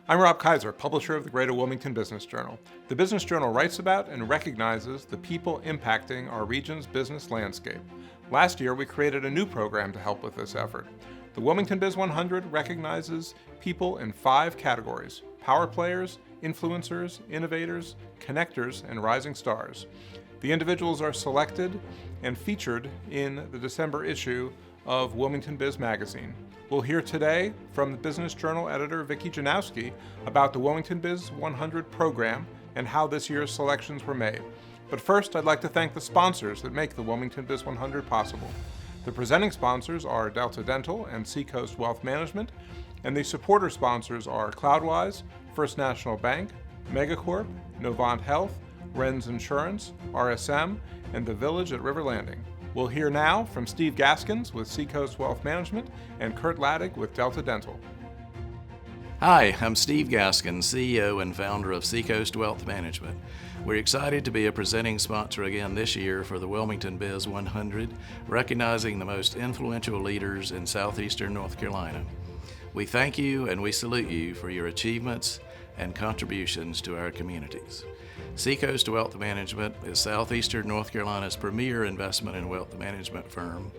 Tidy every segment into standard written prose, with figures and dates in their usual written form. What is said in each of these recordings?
I'm Rob Kaiser, publisher of the Greater Wilmington Business Journal. The Business Journal writes about and recognizes the people impacting our region's business landscape. Last year, we created a new program to help with this effort. The WilmingtonBiz 100 recognizes people in 5 categories: power players, influencers, innovators, connectors, and rising stars. The individuals are selected and featured in the December issue of WilmingtonBiz Magazine. We'll hear today from the Business Journal editor Vicki Janowski about the WilmingtonBiz 100 program and how this year's selections were made. But first, I'd like to thank the sponsors that make the WilmingtonBiz 100 possible. The presenting sponsors are Delta Dental and Seacoast Wealth Management, and the supporter sponsors are Cloudwise, First National Bank, Megacorp, Novant Health, Ren's Insurance, RSM, and the Village at River Landing. We'll hear now from Steve Gaskins with Seacoast Wealth Management and Kurt Laddig with Delta Dental. Hi, I'm Steve Gaskins, CEO and founder of Seacoast Wealth Management. We're excited to be a presenting sponsor again this year for the WilmingtonBiz 100, recognizing the most influential leaders in Southeastern North Carolina. We thank you and we salute you for your achievements and contributions to our communities. Seacoast Wealth Management is Southeastern North Carolina's premier investment and wealth management firm.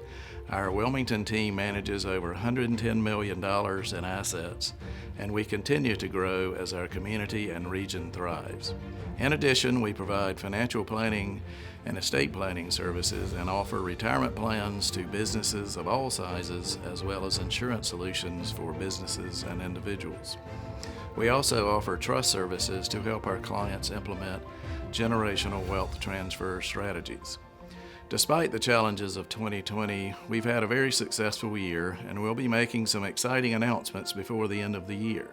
Our Wilmington team manages over $110 million in assets, and we continue to grow as our community and region thrives. In addition, we provide financial planning and estate planning services and offer retirement plans to businesses of all sizes, as well as insurance solutions for businesses and individuals. We also offer trust services to help our clients implement generational wealth transfer strategies. Despite the challenges of 2020, we've had a very successful year, and we'll be making some exciting announcements before the end of the year.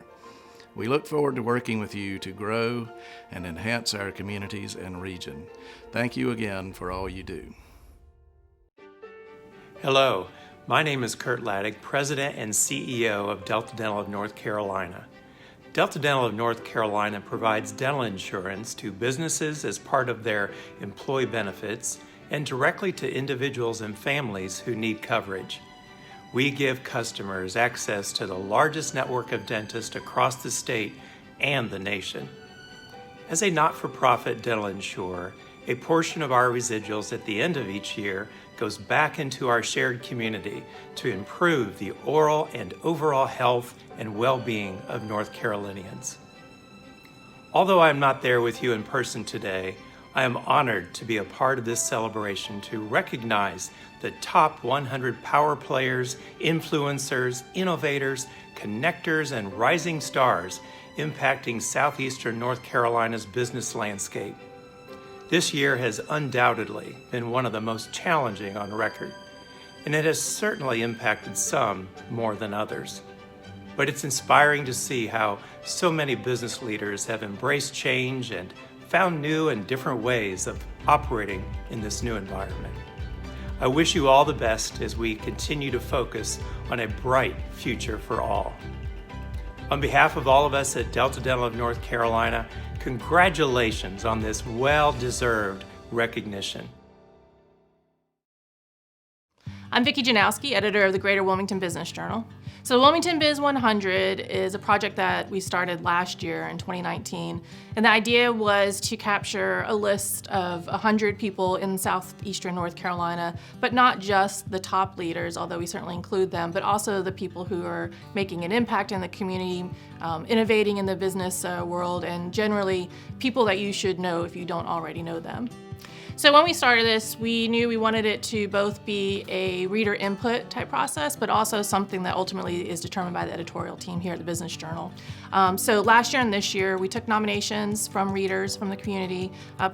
We look forward to working with you to grow and enhance our communities and region. Thank you again for all you do. Hello, my name is Kurt Laddig, President and CEO of Delta Dental of North Carolina. Delta Dental of North Carolina provides dental insurance to businesses as part of their employee benefits and directly to individuals and families who need coverage. We give customers access to the largest network of dentists across the state and the nation. As a not-for-profit dental insurer, a portion of our residuals at the end of each year goes back into our shared community to improve the oral and overall health and well-being of North Carolinians. Although I am not there with you in person today, I am honored to be a part of this celebration to recognize the top 100 power players, influencers, innovators, connectors, and rising stars impacting Southeastern North Carolina's business landscape. This year has undoubtedly been one of the most challenging on record, and it has certainly impacted some more than others. But it's inspiring to see how so many business leaders have embraced change and found new and different ways of operating in this new environment. I wish you all the best as we continue to focus on a bright future for all. On behalf of all of us at Delta Dental of North Carolina, congratulations on this well-deserved recognition. I'm Vicki Janowski, editor of the Greater Wilmington Business Journal. So WilmingtonBiz 100 is a project that we started last year in 2019, and the idea was to capture a list of 100 people in Southeastern North Carolina, but not just the top leaders, although we certainly include them, but also the people who are making an impact in the community, innovating in the business world, and generally people that you should know if you don't already know them. So when we started this, we knew we wanted it to both be a reader input type process, but also something that ultimately is determined by the editorial team here at the Business Journal. So last year and this year, we took nominations from readers from the community,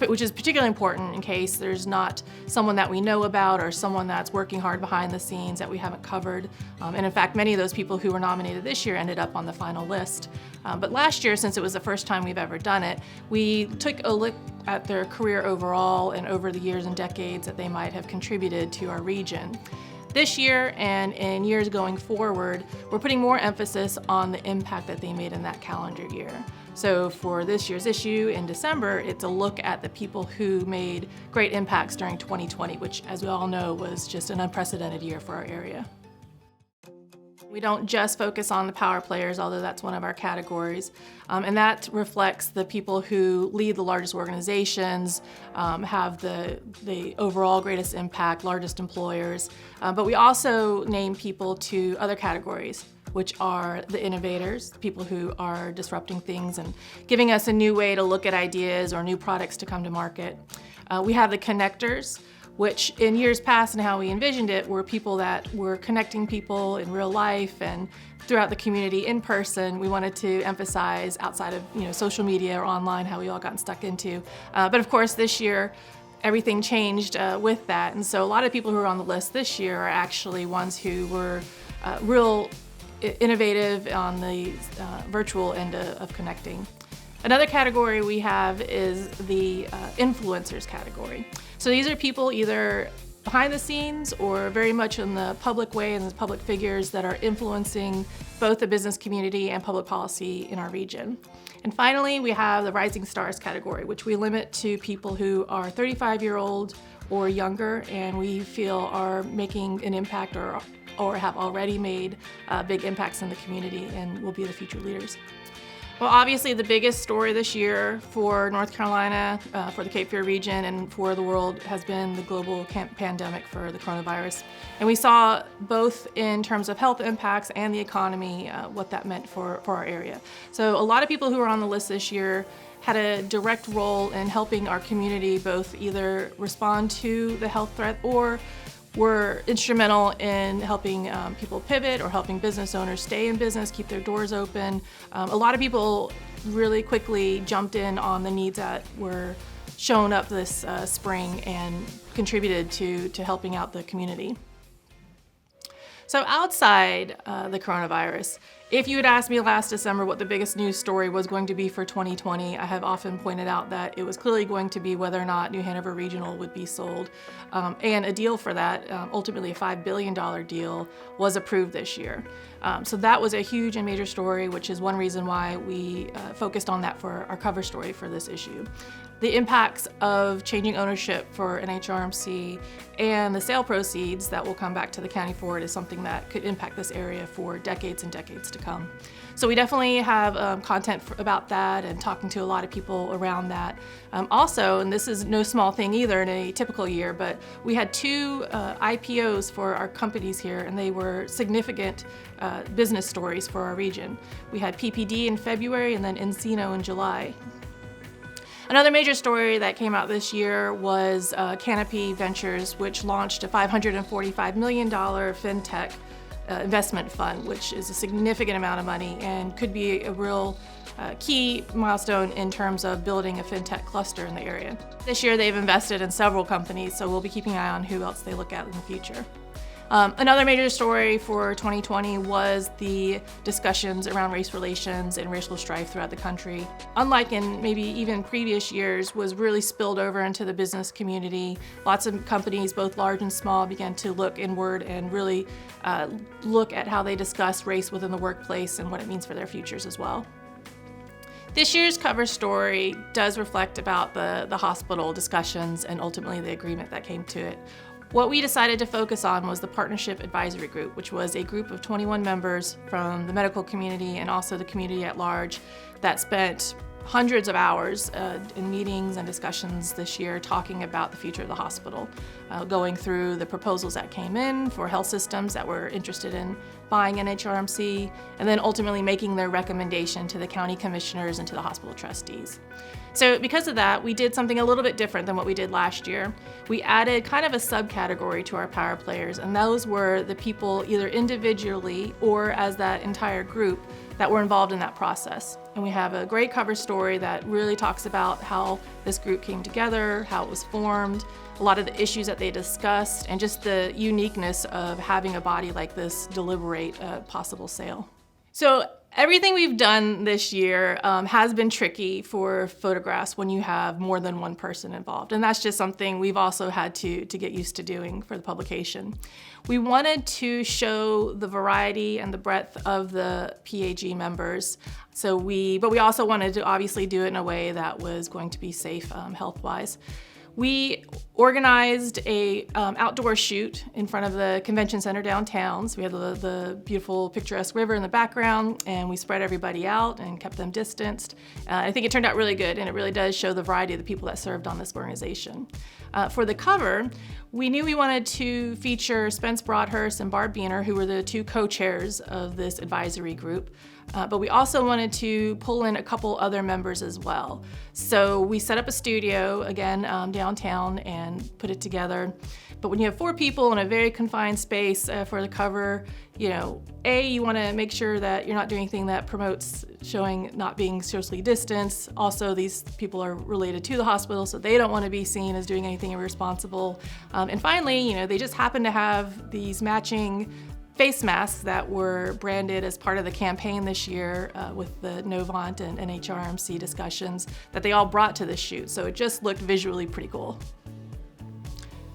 which is particularly important in case there's not someone that we know about or someone that's working hard behind the scenes that we haven't covered. And in fact, many of those people who were nominated this year ended up on the final list. But last year, since it was the first time we've ever done it, we took a look at their career overall and over the years and decades that they might have contributed to our region. This year and in years going forward, we're putting more emphasis on the impact that they made in that calendar year. So for this year's issue in December, it's a look at the people who made great impacts during 2020, which, as we all know, was just an unprecedented year for our area. We don't just focus on the power players, although that's one of our categories. And that reflects the people who lead the largest organizations, have the overall greatest impact, largest employers. But we also name people to other categories, which are the innovators, the people who are disrupting things and giving us a new way to look at ideas or new products to come to market. We have the connectors, which in years past and how we envisioned it were people that were connecting people in real life and throughout the community in person. We wanted to emphasize outside of social media or online how we all got stuck into. But of course this year everything changed with that, and so a lot of people who are on the list this year are actually ones who were real innovative on the virtual end of connecting. Another category we have is the influencers category. So these are people either behind the scenes or very much in the public way and the public figures that are influencing both the business community and public policy in our region. And finally, we have the rising stars category, which we limit to people who are 35-year-old or younger and we feel are making an impact or have already made big impacts in the community and will be the future leaders. Well, obviously the biggest story this year for North Carolina, for the Cape Fear region, and for the world has been the global pandemic for the coronavirus. And we saw both in terms of health impacts and the economy, what that meant for our area. So a lot of people who are on the list this year had a direct role in helping our community both either respond to the health threat or were instrumental in helping people pivot or helping business owners stay in business, keep their doors open. A lot of people really quickly jumped in on the needs that were shown up this spring and contributed to helping out the community. So outside the coronavirus, if you had asked me last December what the biggest news story was going to be for 2020, I have often pointed out that it was clearly going to be whether or not New Hanover Regional would be sold. And a deal for that, ultimately a $5 billion deal, was approved this year. So that was a huge and major story, which is one reason why we focused on that for our cover story for this issue. The impacts of changing ownership for NHRMC and the sale proceeds that will come back to the county for it is something that could impact this area for decades and decades to come. So we definitely have content about that and talking to a lot of people around that. Also, and this is no small thing either in a typical year, but we had 2 IPOs for our companies here, and they were significant business stories for our region. We had PPD in February and then Encino in July. Another major story that came out this year was Canopy Ventures, which launched a $545 million fintech investment fund, which is a significant amount of money and could be a real key milestone in terms of building a fintech cluster in the area. This year they've invested in several companies, so we'll be keeping an eye on who else they look at in the future. Another major story for 2020 was the discussions around race relations and racial strife throughout the country. Unlike in maybe even previous years, was really spilled over into the business community. Lots of companies, both large and small, began to look inward and really look at how they discuss race within the workplace and what it means for their futures as well. This year's cover story does reflect about the hospital discussions and ultimately the agreement that came to it. What we decided to focus on was the Partnership Advisory Group, which was a group of 21 members from the medical community and also the community at large that spent hundreds of hours in meetings and discussions this year talking about the future of the hospital, going through the proposals that came in for health systems that were interested in buying NHRMC, and then ultimately making their recommendation to the county commissioners and to the hospital trustees. So because of that, we did something a little bit different than what we did last year. We added kind of a subcategory to our power players, and those were the people either individually or as that entire group that were involved in that process. And we have a great cover story that really talks about how this group came together, how it was formed, a lot of the issues that they discussed, and just the uniqueness of having a body like this deliberate a possible sale. So everything we've done this year has been tricky for photographs when you have more than one person involved. And that's just something we've also had to get used to doing for the publication. We wanted to show the variety and the breadth of the PAG members. But we also wanted to obviously do it in a way that was going to be safe health-wise. We organized a outdoor shoot in front of the convention center downtown. So we had the beautiful picturesque river in the background, and we spread everybody out and kept them distanced. I think it turned out really good, and it really does show the variety of the people that served on this organization. For the cover, we knew we wanted to feature Spence Broadhurst and Barb Beener, who were the two co-chairs of this advisory group. But we also wanted to pull in a couple other members as well. So we set up a studio, again, downtown and put it together. But when you have 4 people in a very confined space for the cover, you want to make sure that you're not doing anything that promotes showing not being socially distanced. Also, these people are related to the hospital, so they don't want to be seen as doing anything irresponsible. And finally, they just happen to have these matching face masks that were branded as part of the campaign this year with the Novant and NHRMC discussions that they all brought to this shoot. So it just looked visually pretty cool.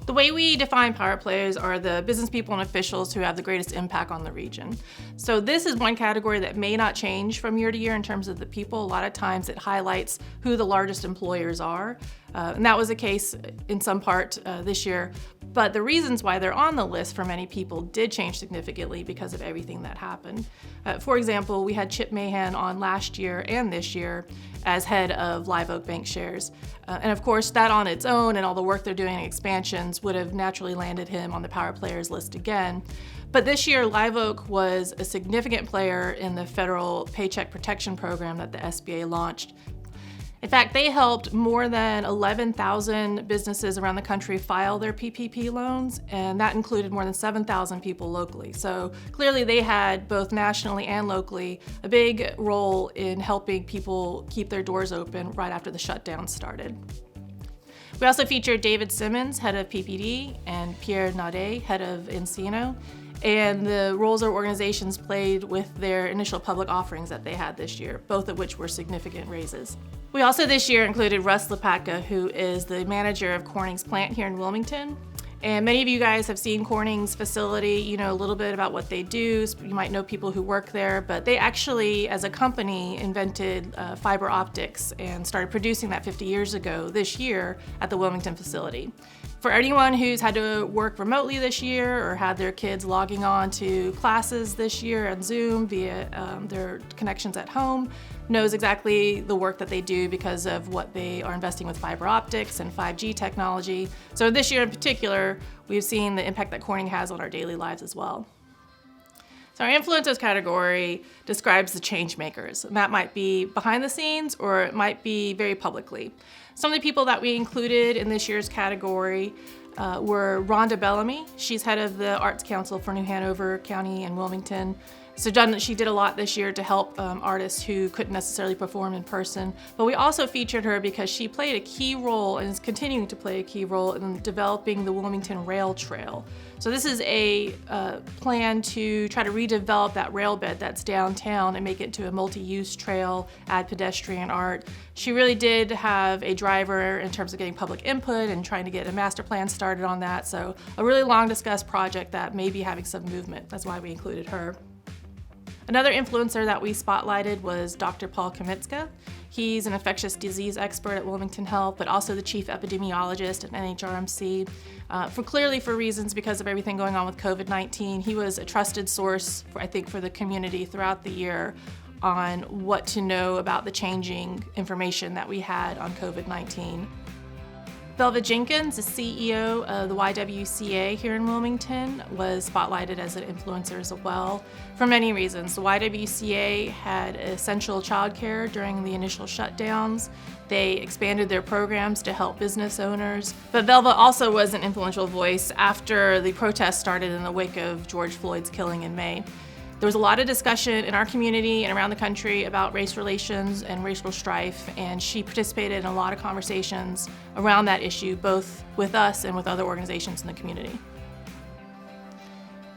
The way we define power players are the business people and officials who have the greatest impact on the region. So this is one category that may not change from year to year in terms of the people. A lot of times it highlights who the largest employers are. And that was the case in some part this year. But the reasons why they're on the list for many people did change significantly because of everything that happened. For example, we had Chip Mahan on last year and this year as head of Live Oak Bank Shares. And of course, that on its own and all the work they're doing in expansions would have naturally landed him on the power players list again. But this year, Live Oak was a significant player in the federal Paycheck Protection Program that the SBA launched. In fact, they helped more than 11,000 businesses around the country file their PPP loans, and that included more than 7,000 people locally. So clearly they had, both nationally and locally, a big role in helping people keep their doors open right after the shutdown started. We also featured David Simmons, head of PPD, and Pierre Nadet, head of Encino, and the roles our organizations played with their initial public offerings that they had this year, both of which were significant raises. We also this year included Russ Lepatka, who is the manager of Corning's plant here in Wilmington. And many of you guys have seen Corning's facility, you know a little bit about what they do. You might know people who work there, but they actually, as a company, invented fiber optics and started producing that 50 years ago this year at the Wilmington facility. For anyone who's had to work remotely this year or had their kids logging on to classes this year on Zoom via their connections at home, knows exactly the work that they do because of what they are investing with fiber optics and 5G technology. So this year in particular, we've seen the impact that Corning has on our daily lives as well. So our influencers category describes the change makers. And that might be behind the scenes or it might be very publicly. Some of the people that we included in this year's category were Rhonda Bellamy. She's head of the Arts Council for New Hanover County and Wilmington. So she did a lot this year to help artists who couldn't necessarily perform in person. But we also featured her because she played a key role and is continuing to play a key role in developing the Wilmington Rail Trail. So this is a plan to try to redevelop that rail bed that's downtown and make it into a multi-use trail, add pedestrian art. She really did have a driver in terms of getting public input and trying to get a master plan started on that. So a really long discussed project that may be having some movement. That's why we included her. Another influencer that we spotlighted was Dr. Paul Kamitska. He's an infectious disease expert at Wilmington Health, but also the chief epidemiologist at NHRMC. Clearly for reasons because of everything going on with COVID-19, he was a trusted source, for the community throughout the year on what to know about the changing information that we had on COVID-19. Velvet Jenkins, the CEO of the YWCA here in Wilmington, was spotlighted as an influencer as well for many reasons. The YWCA had essential childcare during the initial shutdowns. They expanded their programs to help business owners. But Velva also was an influential voice after the protests started in the wake of George Floyd's killing in May. There was a lot of discussion in our community and around the country about race relations and racial strife, and she participated in a lot of conversations around that issue, both with us and with other organizations in the community.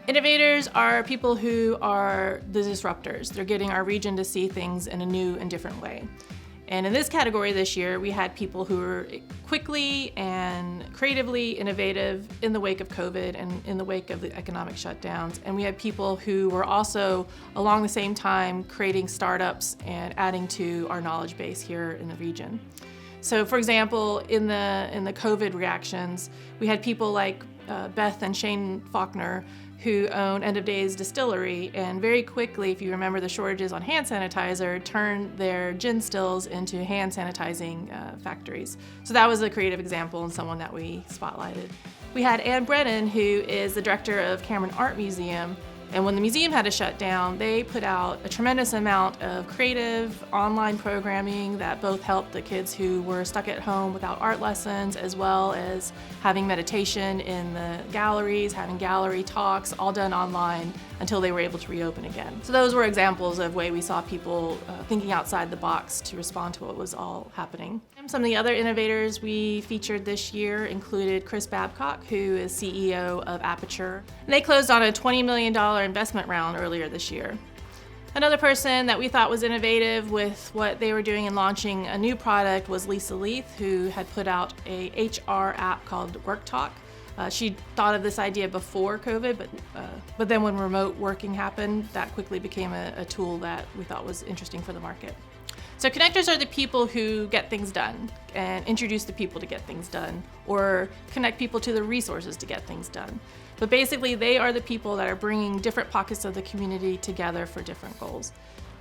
Innovators are people who are the disruptors. They're getting our region to see things in a new and different way. And in this category this year, we had people who were quickly and creatively innovative in the wake of COVID and in the wake of the economic shutdowns. And we had people who were also, along the same time, creating startups and adding to our knowledge base here in the region. So for example, in the COVID reactions, we had people like Beth and Shane Faulkner who own End of Days Distillery, and very quickly, if you remember the shortages on hand sanitizer, turned their gin stills into hand sanitizing factories. So that was a creative example and someone that we spotlighted. We had Ann Brennan, who is the director of Cameron Art Museum, and when the museum had to shut down, they put out a tremendous amount of creative online programming that both helped the kids who were stuck at home without art lessons, as well as having meditation in the galleries, having gallery talks, all done online until they were able to reopen again. So those were examples of way we saw people thinking outside the box to respond to what was all happening. Some of the other innovators we featured this year included Chris Babcock, who is CEO of Aperture. And they closed on a $20 million investment round earlier this year. Another person that we thought was innovative with what they were doing in launching a new product was Lisa Leith, who had put out a HR app called Work Talk. She thought of this idea before COVID, but then when remote working happened, that quickly became a tool that we thought was interesting for the market. So connectors are the people who get things done and introduce the people to get things done, or connect people to the resources to get things done. But basically, they are the people that are bringing different pockets of the community together for different goals.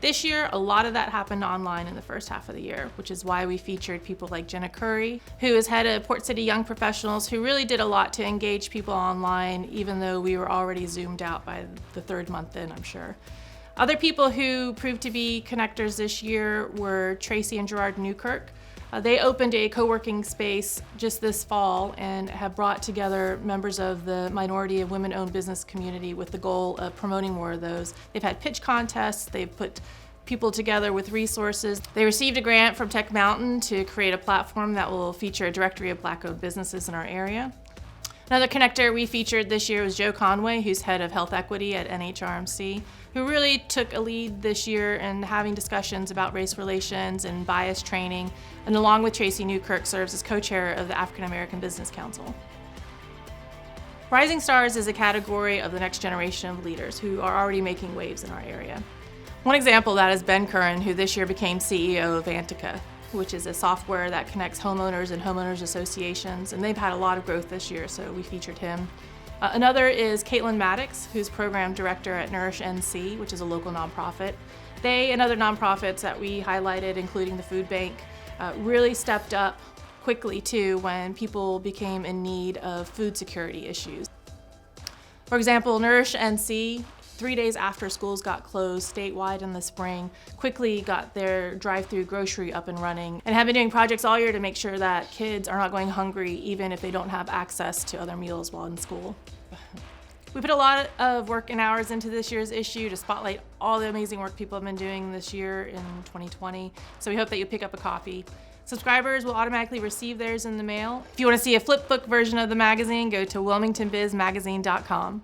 This year, a lot of that happened online in the first half of the year, which is why we featured people like Jenna Curry, who is head of Port City Young Professionals, who really did a lot to engage people online, even though we were already zoomed out by the third month in, I'm sure. Other people who proved to be connectors this year were Tracy and Gerard Newkirk. They opened a co-working space just this fall and have brought together members of the minority and women-owned business community with the goal of promoting more of those. They've had pitch contests, they've put people together with resources. They received a grant from Tech Mountain to create a platform that will feature a directory of Black-owned businesses in our area. Another connector we featured this year was Joe Conway, who's head of health equity at NHRMC, who really took a lead this year in having discussions about race relations and bias training, and along with Tracy Newkirk serves as co-chair of the African American Business Council. Rising Stars is a category of the next generation of leaders who are already making waves in our area. One example of that is Ben Curran, who this year became CEO of Antica, which is a software that connects homeowners and homeowners associations, and they've had a lot of growth this year, so we featured him. Another is Caitlin Maddox, who's program director at Nourish NC, which is a local nonprofit. They and other nonprofits that we highlighted, including the food bank, really stepped up quickly too when people became in need of food security issues. For example, Nourish NC, 3 days after schools got closed statewide in the spring, quickly got their drive-through grocery up and running and have been doing projects all year to make sure that kids are not going hungry even if they don't have access to other meals while in school. We put a lot of work and hours into this year's issue to spotlight all the amazing work people have been doing this year in 2020, so we hope that you pick up a copy. Subscribers will automatically receive theirs in the mail. If you want to see a flipbook version of the magazine, go to WilmingtonBizMagazine.com.